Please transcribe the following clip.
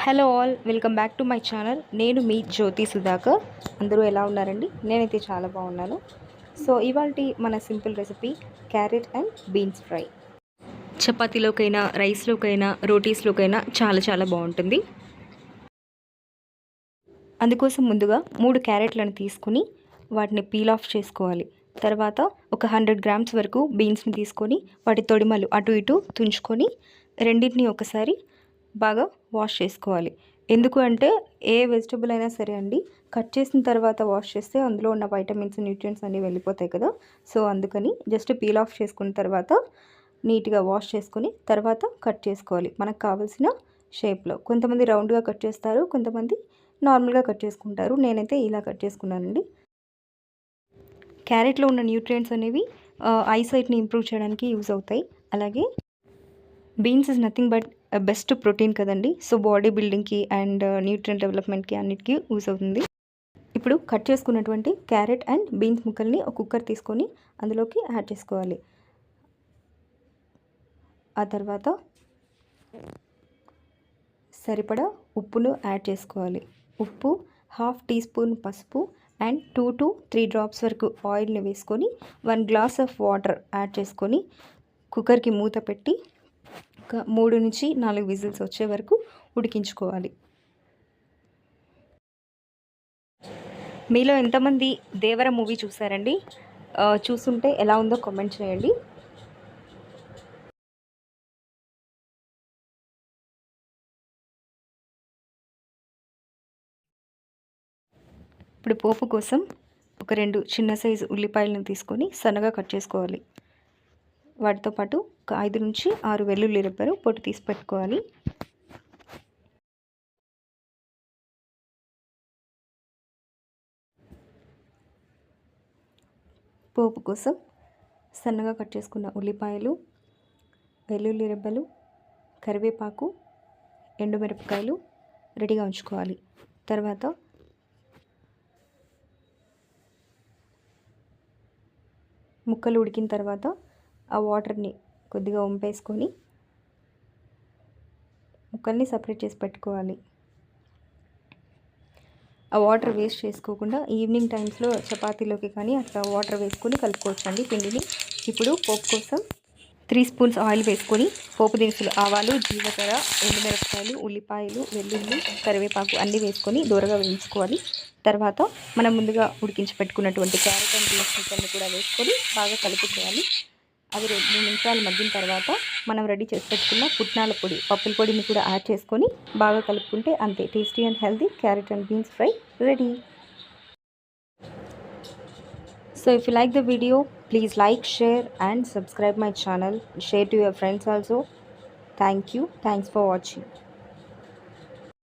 Hello all, welcome back to my channel. నేను మీ జ్యోతి సుధాకర్. అందరూ ఎలా ఉన్నారండి? నేనైతే చాలా బాగున్నాను. సో ఇవాల్టి మన simple recipe carrot and beans fry. చపాతీలోకైనా, రైస్లోకైనా, రోటీస్లోకైనా చాలా చాలా బాగుంటుంది. అందుకోసం ముందుగా 3 క్యారెట్లను తీసుకుని వాటిని పీల్ ఆఫ్ చేసుకోవాలి. తర్వాత ఒక 100 గ్రామ్స్ వరకు బీన్స్ని తీసుకొని వాటి తొడిమలు అటు ఇటు తుంచుకొని రెండింటిని ఒకసారి బాగా వాష్ చేసుకోవాలి. ఎందుకు అంటే ఏ వెజిటబుల్ అయినా సరే అండి, కట్ చేసిన తర్వాత వాష్ చేస్తే అందులో ఉన్న వైటమిన్స్, న్యూట్రియంట్స్ అన్నీ వెళ్ళిపోతాయి కదా. సో అందుకని జస్ట్ పీల్ ఆఫ్ చేసుకున్న తర్వాత నీట్గా వాష్ చేసుకొని తర్వాత కట్ చేసుకోవాలి మనకు కావాల్సిన షేప్లో. కొంతమంది రౌండ్గా కట్ చేస్తారు, కొంతమంది నార్మల్గా కట్ చేసుకుంటారు. నేనైతే ఇలా కట్ చేసుకున్నానండి. క్యారెట్లో ఉన్న న్యూట్రియంట్స్ అనేవి ఐసైట్ని ఇంప్రూవ్ చేయడానికి యూజ్ అవుతాయి. అలాగే beans is nothing but best protein కదండి. సో బాడీ బిల్డింగ్కి అండ్ న్యూట్రియంట్ డెవలప్మెంట్కి అన్నిటికీ యూజ్ అవుతుంది. ఇప్పుడు కట్ చేసుకున్నటువంటి క్యారెట్ అండ్ బీన్స్ ముక్కల్ని ఒక కుక్కర్ తీసుకొని అందులోకి యాడ్ చేసుకోవాలి. ఆ తర్వాత సరిపడా ఉప్పును యాడ్ చేసుకోవాలి. ఉప్పు, 1/2 టీ స్పూన్ పసుపు అండ్ 2 to 3 డ్రాప్స్ వరకు ఆయిల్ని వేసుకొని 1 గ్లాస్ ఆఫ్ వాటర్ యాడ్ చేసుకొని కుక్కర్కి మూత పెట్టి ఒక 3 నుంచి 4 విజిల్స్ వచ్చే వరకు ఉడికించుకోవాలి. మీలో ఎంతమంది దేవర మూవీ చూసారండి? చూస్తుంటే ఎలా ఉందో కామెంట్ చేయండి. ఇప్పుడు పోపు కోసం ఒక 2 చిన్న సైజు ఉల్లిపాయలను తీసుకొని సన్నగా కట్ చేసుకోవాలి. వాటితో పాటు ఒక 5 నుంచి 6 వెల్లుల్లి రెబ్బలు పొట్టు తీసి పెట్టుకోవాలి. పోపు కోసం సన్నగా కట్ చేసుకున్న ఉల్లిపాయలు, వెల్లుల్లి రెబ్బలు, కరివేపాకు, ఎండుమిరపకాయలు రెడీగా ఉంచుకోవాలి. తర్వాత ముక్కలు ఉడికిన తర్వాత ఆ వాటర్ని కొద్దిగా వంపేసుకొని ముక్కల్ని సపరేట్ చేసి పెట్టుకోవాలి. ఆ వాటర్ వేస్ట్ చేసుకోకుండా ఈవినింగ్ టైమ్స్లో చపాతీలోకి కానీ అట్లా వాటర్ వేసుకొని కలుపుకోవచ్చండి పిండిని. ఇప్పుడు పోపు కోసం 3 స్పూన్స్ ఆయిల్ వేసుకొని పోపు దినుసులు, ఆవాలు, జీలకర్ర, ఎండుమిరపకాయలు, ఉల్లిపాయలు, వెల్లుల్లి, కరివేపాకు అన్నీ వేసుకొని దూరగా వేయించుకోవాలి. తర్వాత మనం ముందుగా ఉడికించి పెట్టుకున్నటువంటి క్యారెట్ అండ్ బీన్స్ ముక్కల్ని కూడా వేసుకొని బాగా కలుపుకోవాలి. అది 2 నిమిషాలు మగ్గిన తర్వాత మనం రెడీ చేసి పెట్టుకున్న పుట్నాల పొడి, పప్పుల పొడిని కూడా యాడ్ చేసుకొని బాగా కలుపుకుంటే అంతే, tasty and healthy carrot and beans fry ready. So if you like the video, please like, share and subscribe my channel. Share to your friends also. Thank you. Thanks for watching.